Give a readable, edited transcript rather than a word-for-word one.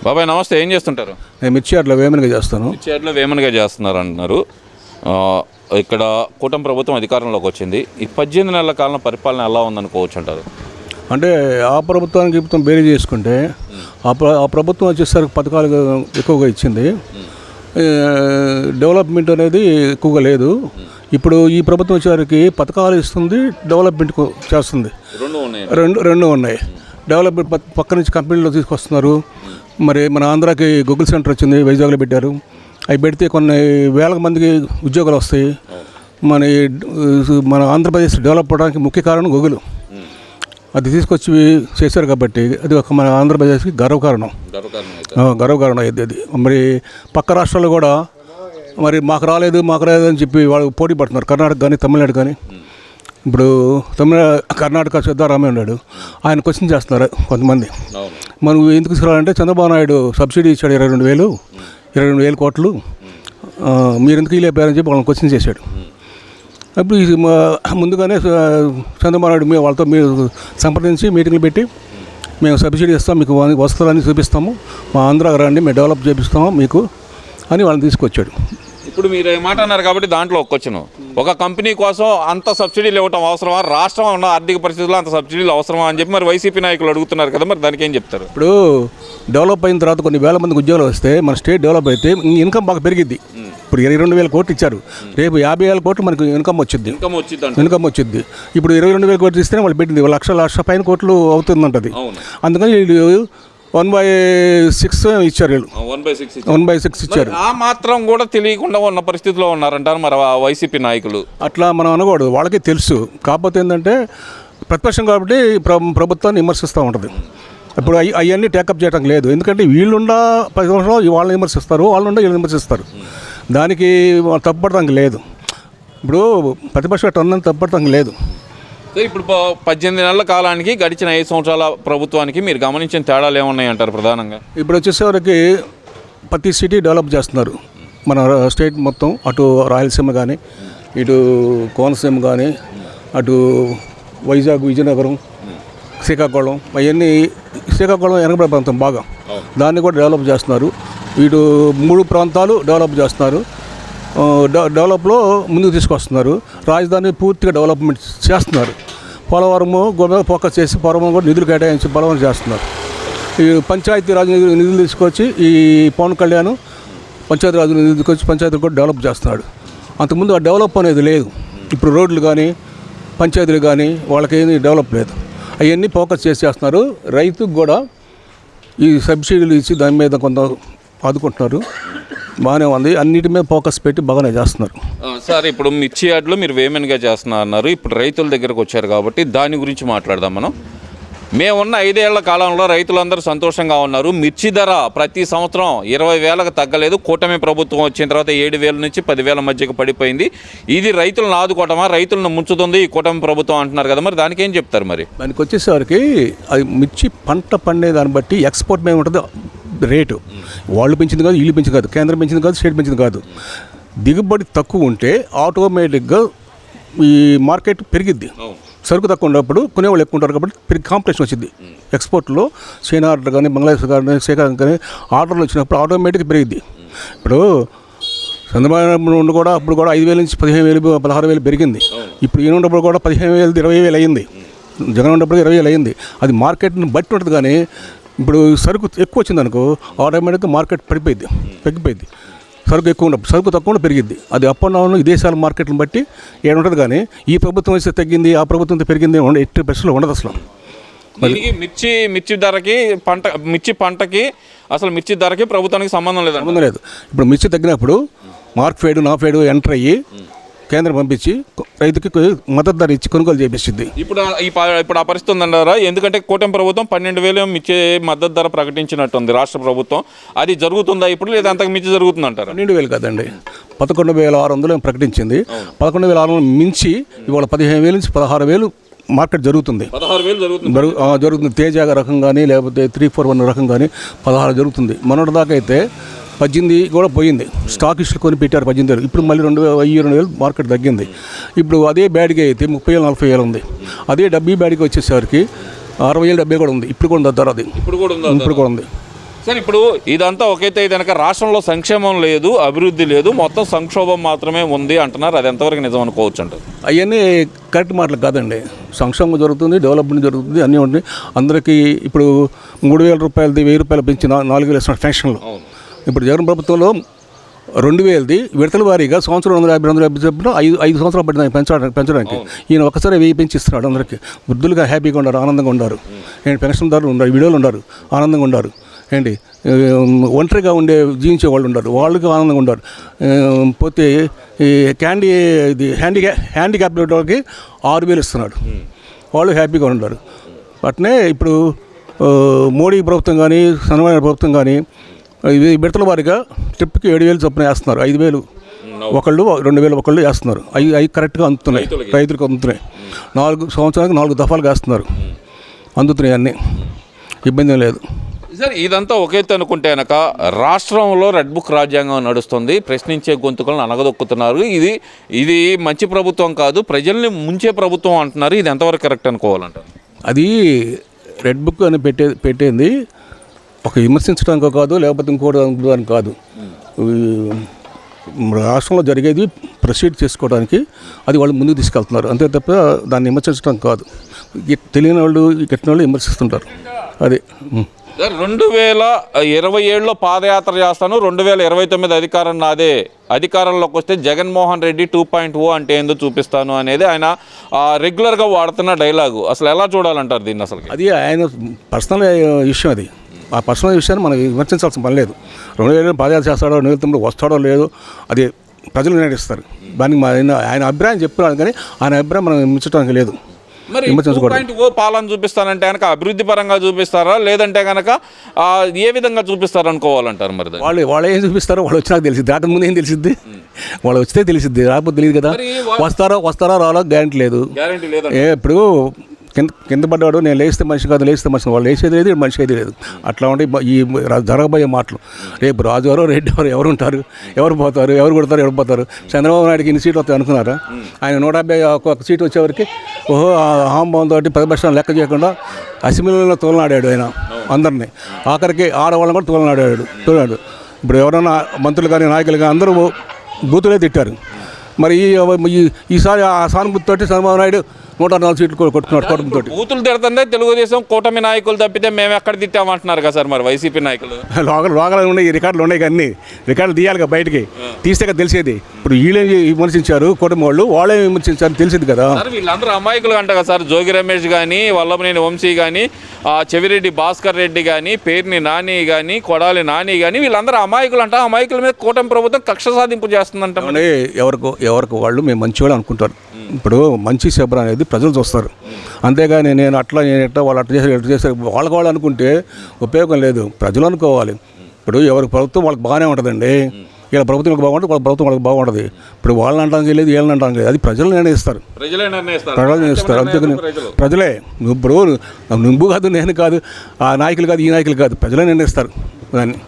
బాబాయ్ నమస్తే, ఏం చేస్తుంటారు? నేను మిర్చి యార్డ్లో వేమన్గా చేస్తాను. మిర్చి యార్డ్లో వేమన్గా చేస్తున్నారు అంటున్నారు. ఇక్కడ కూటమి ప్రభుత్వం అధికారంలోకి వచ్చింది. ఈ 18 నెలల కాలం పరిపాలన ఎలా ఉందనుకోవచ్చు అంటారు? అంటే ఆ ప్రభుత్వానికి ప్రభుత్వం బేరీ చేసుకుంటే ఆ ప్రభుత్వం వచ్చేసరికి పథకాలు ఎక్కువగా ఇచ్చింది. డెవలప్మెంట్ అనేది ఎక్కువగా లేదు. ఇప్పుడు ఈ ప్రభుత్వం వచ్చేసరికి పథకాలు ఇస్తుంది, డెవలప్మెంట్ చేస్తుంది. రెండు ఉన్నాయి. డెవలప్మెంట్ పక్క నుంచి కంపెనీలో తీసుకొస్తున్నారు. మరి మన ఆంధ్రాకి గూగుల్ సెంటర్ వచ్చింది, వైజాగ్లో పెట్టారు. అవి పెడితే కొన్ని వేల మందికి ఉద్యోగాలు వస్తాయి. మన ఆంధ్రప్రదేశ్ డెవలప్ అవడానికి ముఖ్య కారణం గూగుల్. అది తీసుకొచ్చి చేశారు కాబట్టి అది ఒక మన ఆంధ్రప్రదేశ్కి గర్వకారణం అయింది. అది మరి పక్క రాష్ట్రాల్లో కూడా మరి మాకు రాలేదు అని చెప్పి వాళ్ళు పోటీ పడుతున్నారు. కర్ణాటక కానీ తమిళనాడు కానీ. ఇప్పుడు కర్ణాటక సిద్ధారామయ్య ఉన్నాడు, ఆయన క్వశ్చన్ చేస్తున్నారు కొంతమంది. మనం ఎందుకు తీసుకురావాలంటే చంద్రబాబు నాయుడు సబ్సిడీ ఇచ్చాడు 22,000 కోట్లు, మీరు ఎందుకు ఇలేపారని చెప్పి వాళ్ళని క్వశ్చన్ చేశాడు. అప్పుడు ముందుగానే చంద్రబాబు నాయుడు వాళ్ళతో మీరు సంప్రదించి మీటింగ్లు పెట్టి మేము సబ్సిడీ ఇస్తాం, మీకు వస్తువులన్నీ చూపిస్తాము, మా ఆంధ్రాకి రండి, మేము డెవలప్ చేపిస్తాము మీకు అని వాళ్ళని తీసుకొచ్చాడు. ఇప్పుడు మీరు మాట అన్నారు కాబట్టి దాంట్లో ఒక కంపెనీ కోసం అంత సబ్సిడీలు ఇవ్వటం అవసరమా? రాష్ట్రం ఉన్న ఆర్థిక పరిస్థితుల్లో అంత సబ్సిడీలు అవసరమా అని చెప్పి మరి వైసీపీ నాయకులు అడుగుతున్నారు కదా, మరి దానికి ఏం చెప్తారు? ఇప్పుడు డెవలప్ అయిన తర్వాత కొన్ని వేల మందికి ఉద్యోగాలు వస్తే మన స్టేట్ డెవలప్ అయితే ఇన్కమ్ బాగా పెరిగిద్ది. ఇప్పుడు 22,000 కోట్లు ఇచ్చారు, రేపు 50,000 కోట్లు మనకు ఇన్కమ్ వచ్చింది. ఇప్పుడు 22,000 కోట్లు ఇస్తేనే వాళ్ళు పెట్టింది 1,00,000 పైన కోట్లు అవుతుందంటది. అందుకని 1/6 ఇచ్చారు. 1/6 ఇచ్చారు. ఆ మాత్రం కూడా తెలియకుండా ఉన్న పరిస్థితిలో ఉన్నారంటారు మరి వైసీపీ నాయకులు. అట్లా మనం అనకూడదు, వాళ్ళకే తెలుసు. కాకపోతే ఏంటంటే ప్రతిపక్షం కాబట్టి ప్రభుత్వాన్ని విమర్శిస్తూ ఉంటుంది. ఇప్పుడు అవన్నీ టేకప్ చేయడం లేదు. ఎందుకంటే వీళ్ళుండా 10 సంవత్సరాలు వాళ్ళని విమర్శిస్తారు, వీళ్ళని విమర్శిస్తారు. దానికి తప్పడటానికి లేదు. ఇప్పుడు ప్రతిపక్షం అన్నది తప్పడటానికి లేదు. ఇప్పుడు 18 నెలల కాలానికి గడిచిన 5 సంవత్సరాల ప్రభుత్వానికి మీరు గమనించిన తేడాలు ఏమున్నాయి అంటారు ప్రధానంగా? ఇప్పుడు వచ్చేసరికి ప్రతి సిటీ డెవలప్ చేస్తున్నారు. మన స్టేట్ మొత్తం, అటు రాయలసీమ కానీ, ఇటు కోనసీమ కానీ, అటు వైజాగ్, విజయనగరం, శ్రీకాకుళం, అవన్నీ శ్రీకాకుళం వెనకబడే ప్రాంతం బాగా, దాన్ని కూడా డెవలప్ చేస్తున్నారు. ఇటు 3 ప్రాంతాలు డెవలప్ చేస్తున్నారు. డెవలప్లో ముందుకు తీసుకొస్తున్నారు. రాజధాని పూర్తిగా డెవలప్మెంట్ చేస్తున్నారు. పోలవరము కూడా ఫోకస్ చేసి పోలవరం కూడా నిధులు కేటాయించి పోలవరం చేస్తున్నారు. ఈ పంచాయతీరాజ్ నిధులు తీసుకొచ్చి ఈ పవన్ కళ్యాణ్ పంచాయతీరాజ్ నిధులు తీసుకొచ్చి పంచాయతీలు కూడా డెవలప్ చేస్తున్నాడు. అంతకుముందు ఆ డెవలప్ అనేది లేదు. ఇప్పుడు రోడ్లు కానీ పంచాయతీలు కానీ వాళ్ళకి ఏమీ డెవలప్ లేదు. అవన్నీ ఫోకస్ చేస్తున్నారు. రైతుకు కూడా ఈ సబ్సిడీలు ఇచ్చి దాని మీద కొంత ఆదుకుంటున్నారు. బాగానే ఉంది. అన్నిటి మీద ఫోకస్ పెట్టి బాగానే చేస్తున్నారు. సార్, ఇప్పుడు మిర్చి యార్డ్లో మీరు వేమెన్గా చేస్తున్నారు అన్నారు. ఇప్పుడు రైతుల దగ్గరకు వచ్చారు కాబట్టి దాని గురించి మాట్లాడదాం మనం. మేమున్న 5 ఏళ్ల కాలంలో రైతులందరూ సంతోషంగా ఉన్నారు. మిర్చి ధర ప్రతి సంవత్సరం 20,000కు తగ్గలేదు. కూటమి ప్రభుత్వం వచ్చిన తర్వాత 7,000 నుంచి 10,000 మధ్యకు పడిపోయింది. ఇది రైతులను ఆదుకోవటమా, రైతులను ముంచుతుంది ఈ కూటమి ప్రభుత్వం అంటున్నారు కదా, మరి దానికి ఏం చెప్తారు? మరి దానికి వచ్చేసరికి అది మిర్చి పంట పండే దాన్ని బట్టి ఎక్స్పోర్ట్ మీద ఉంటుంది రేటు. వాళ్ళు పెంచింది కాదు, వీళ్ళు పెంచింది కాదు, కేంద్రం పెంచింది కాదు, స్టేట్ పెంచింది కాదు. దిగుబడి తక్కువ ఉంటే ఆటోమేటిక్గా ఈ మార్కెట్ పెరిగిద్ది. సరుకు తక్కువ ఉన్నప్పుడు కొనేవాళ్ళు ఎక్కువ ఉంటారు కాబట్టి కాంపిటీషన్ వచ్చింది. ఎక్స్పోర్ట్లో చైనా ఆర్డర్ కానీ, బంగ్లాదేశ్ కానీ, శ్రీకాకుళం కానీ ఆర్డర్లు వచ్చినప్పుడు ఆటోమేటిక్గా పెరిగిద్ది. ఇప్పుడు చంద్రబాబు నుండి కూడా అప్పుడు కూడా 5,000 నుంచి 15,000, 16,000 పెరిగింది. ఇప్పుడు ఈయన ఉన్నప్పుడు కూడా 15,000, 20,000 అయ్యింది. జగన్ ఉన్నప్పుడు 20,000 అయ్యింది. అది మార్కెట్ని బట్టి ఉంటుంది. కానీ ఇప్పుడు సరుకు ఎక్కువ వచ్చింది అనుకో ఆటోమేటిక్గా మార్కెట్ తగ్గిపోయింది. సరుకు ఎక్కువ ఉన్నప్పుడు సరుకు తక్కువ పెరిగిద్ది. అది అప్ అండ్ డౌన్ విదేశాల మార్కెట్ని బట్టి ఏడుంటుంది. కానీ ఈ ప్రభుత్వం వస్తే తగ్గింది, ఆ ప్రభుత్వంతో పెరిగింది 80% ఉండదు అసలు. మిర్చి పంటకి అసలు మిర్చి ధరకి ప్రభుత్వానికి సంబంధం లేదు. ఇప్పుడు మిర్చి తగ్గినప్పుడు మార్క్ఫెడ్, నాఫెడ్ ఎంటర్ అయ్యి కేంద్రం పంపించి రైతుకి మద్దతు ధర ఇచ్చి కొనుగోలు చేపిస్తుంది. ఇప్పుడు ఆ పరిస్థితి ఉందంటారా? ఎందుకంటే కూటమి ప్రభుత్వం 12,000 మిర్చి మద్దతు ధర ప్రకటించినట్టుంది రాష్ట్ర ప్రభుత్వం. అది జరుగుతుందా ఇప్పుడు, లేదా అంతకు మించి జరుగుతుందంటారా? 12,000 కాదండి, 11,600 ప్రకటించింది. 11,600 మించి ఇవాళ 15,000 నుంచి 16,000 మార్కెట్ జరుగుతుంది. 16,000 జరుగుతుంది. తేజ రకం కానీ, లేకపోతే 341 రకం కానీ 16 జరుగుతుంది. మొన్నటి దాకా అయితే 18 కూడా పోయింది. స్టాక్ ఇష్యూలు కొని పెట్టారు 18,000. ఇప్పుడు మళ్ళీ 2,000 మార్కెట్ తగ్గింది. ఇప్పుడు అదే బ్యాడ్గా అయితే 30,000, 40,000 ఉంది. అదే డబ్బీ బ్యాడ్గా వచ్చేసరికి 60,000, 70,000 కూడా ఉంది. ఇప్పుడు కూడా ధర అది ఇప్పుడు కూడా ఉంది. సార్ ఇప్పుడు ఇదంతా ఒకైతే కనుక రాష్ట్రంలో సంక్షేమం లేదు, అభివృద్ధి లేదు, మొత్తం సంక్షోభం మాత్రమే ఉంది అంటున్నారు. అది ఎంతవరకు నిజం అనుకోవచ్చు అంటారు? అవన్నీ కరెక్ట్ మాటలు కాదండి. సంక్షేమం జరుగుతుంది, డెవలప్మెంట్ జరుగుతుంది, అన్నీ ఉన్నాయి. అందరికీ ఇప్పుడు 3,000 రూపాయలది 1,000 రూపాయలు పెంచి 4,000 ఇస్తున్నారు పెన్షన్లు. ఇప్పుడు జగన్ ప్రభుత్వంలో 2,000ది విడతల వారీగా సంవత్సరం 150 చెప్పిన 5 సంవత్సరాలు పట్టింది పెంచడానికి. ఈయన ఒకసారి 1000 పెంచి ఇస్తున్నాడు అందరికీ. వృద్ధులుగా హ్యాపీగా ఉన్నారు, ఆనందంగా ఉన్నారు. ఏంటి పెన్షన్దారులు ఉన్నారు, విడోలు ఉన్నారు, ఆనందంగా ఉన్నారు. ఏంటి ఒంటరిగా ఉండే జీవించే వాళ్ళు ఉన్నారు, వాళ్ళకి ఆనందంగా ఉన్నారు. పోతే ఈ హ్యాండిక్యాప్ వాళ్ళకి 6,000 ఇస్తున్నాడు, వాళ్ళు హ్యాపీగా ఉన్నారు. అట్నే ఇప్పుడు మోడీ ప్రభుత్వం కానీ చంద్రబాబు ప్రభుత్వం కానీ ఇది విడతల వారిగా ట్రిప్కి 7,000 చొప్పున వేస్తున్నారు. 5,000 ఒకళ్ళు, 2,000 ఒకళ్ళు వేస్తున్నారు. అవి కరెక్ట్గా అందుతున్నాయి, రైతులకు అందుతున్నాయి. 4 సంవత్సరానికి 4 దఫాలుగా వేస్తున్నారు, అందుతున్నాయి అన్నీ, ఇబ్బంది లేదు. సార్ ఇదంతా ఒకేతే అనుకుంటే కనుక రాష్ట్రంలో రెడ్ బుక్ రాజ్యాంగం నడుస్తుంది, ప్రశ్నించే గొంతుకలను అనగదొక్కుతున్నారు. ఇది మంచి ప్రభుత్వం కాదు, ప్రజల్ని ముంచే ప్రభుత్వం అంటున్నారు. ఇది ఎంతవరకు కరెక్ట్ అనుకోవాలంటారు? అది రెడ్ బుక్ అని పెట్టింది ఒక విమర్శించడానికి కాదు, లేకపోతే ఇంకోటి కాదు. రాష్ట్రంలో జరిగేది ప్రొసీడ్ చేసుకోవడానికి అది వాళ్ళు ముందుకు తీసుకెళ్తున్నారు, అంతే తప్ప దాన్ని విమర్శించడం కాదు. తెలియని వాళ్ళు గిట్టిన వాళ్ళు విమర్శిస్తుంటారు. అది 2027లో పాదయాత్ర చేస్తాను, 2029 అధికారం నాదే, అధికారంలోకి వస్తే జగన్మోహన్ రెడ్డి 2.0 అంటే ఏందో చూపిస్తాను అనేది ఆయన రెగ్యులర్గా వాడుతున్న డైలాగు. అసలు ఎలా చూడాలంటారు దీన్ని? అసలు అది ఆయన పర్సనల్ విషయం. అది ఆ పర్సనల్ విషయాన్ని మనం విమర్శించాల్సిన పని లేదు. 2027 పాదయాత్ర చేస్తాడో 2029 వస్తాడో లేదో అది ప్రజలు నిర్ణయిస్తారు. దానికి ఆయన అభిప్రాయం చెప్తున్నాడు, కానీ ఆయన అభిప్రాయం మనం విమర్శించడానికి లేదు. మరి 2.0 పాలన చూపిస్తానంటే కనుక అభివృద్ధి పరంగా చూపిస్తారా, లేదంటే కనుక ఏ విధంగా చూపిస్తారు అనుకోవాలంటారు? మరి వాళ్ళు ఏం చూపిస్తారో వాళ్ళు వచ్చినాక తెలిసిద్ది, దాటి ముందు ఏం తెలిసిద్ది? వాళ్ళు వచ్చితే తెలిసిద్ది, రాకపోతే తెలియదు కదా. వస్తారా రాలో గ్యారెంటీ లేదు. ఇప్పుడు కింద పడ్డాడు, నేను లేస్తే మనిషి కాదు, లేస్తే మనిషి, వాళ్ళు లేచేది లేదు, మనిషి అయితే లేదు. అట్లా ఉంటే ఈ జరగబోయే మాటలు రేపు రాజు ఎవరో రెడ్డి ఎవరు ఉంటారు, ఎవరు పోతారు, ఎవరు కొడతారు, ఎవరు పోతారు. చంద్రబాబు నాయుడుకి ఇన్ని సీట్లు వస్తాయి అనుకున్నారా? ఆయన 150 ఒక్కొక్క సీటు వచ్చేవరకు అహంభావంతో ప్రతిపక్షాన్ని లెక్క చేయకుండా అసెంబ్లీలో తోలనాడాడు ఆయన అందరినీ. ఆఖరికి ఆడవాళ్ళని కూడా తోలనాడు. ఇప్పుడు ఎవరైనా మంత్రులు కానీ నాయకులు కానీ అందరూ బూతులే తిట్టారు. మరి ఈసారి ఆ సానుభూతితోటి చంద్రబాబు నాయుడు 104 సీట్లు కొట్టుకున్నాడు కుటుంబంతో. బూతులు తిడుతుందే తెలుగుదేశం కూటమి నాయకులు తప్పితే మేము ఎక్కడ తిట్టామంటున్నారు కదా సార్ మరి వైసీపీ నాయకులు. లోగలు ఉన్నాయి, ఈ రికార్డులు ఉన్నాయి, అన్నీ రికార్డులు తీయాలి కదా బయటికి, తీస్తే కదా తెలిసేది. ఇప్పుడు వీళ్ళే విమర్శించారు, కుటుంబం వాళ్ళే విమర్శించారు, తెలిసింది కదా. వీళ్ళందరూ అమాయకులు అంట కదా సార్. జోగి రమేష్ కానీ, వల్లభనేని వంశీ కానీ, చెవిరెడ్డి భాస్కర్ రెడ్డి కానీ, పేర్ని నాని కానీ, కొడాలి నాని కానీ, వీళ్ళందరూ అమాయకులు అంట. అమాయకుల మీద కూటమి ప్రభుత్వం కక్ష సాధింపు చేస్తుందంట. ఎవరికి వాళ్ళు మేము మంచివాళ్ళు అనుకుంటారు. ఇప్పుడు మంచి శుభ్రం అనేది ప్రజలు చూస్తారు, అంతేగాని నేను ఎట్లా వాళ్ళు అట్లా చేశారు వాళ్ళు అనుకుంటే ఉపయోగం లేదు. ప్రజలు అనుకోవాలి. ఇప్పుడు ఎవరి ప్రభుత్వం వాళ్ళకి బాగానే ఉంటుందండి. ఇలా ప్రభుత్వం బాగుంటుంది, వాళ్ళ ప్రభుత్వం వాళ్ళకి బాగుంటుంది. ఇప్పుడు వాళ్ళని అంటానికి లేదు, వీళ్ళని అంటానికి లేదు. అది ప్రజలు నిర్ణయిస్తారు. ప్రజలు నిర్ణయిస్తారు. అంతేకాని ప్రజలే. ఇప్పుడు నువ్వు కాదు, నేను కాదు, ఆ నాయకులు కాదు, ఈ నాయకులు కాదు, ప్రజలే నిర్ణయిస్తారు దాన్ని.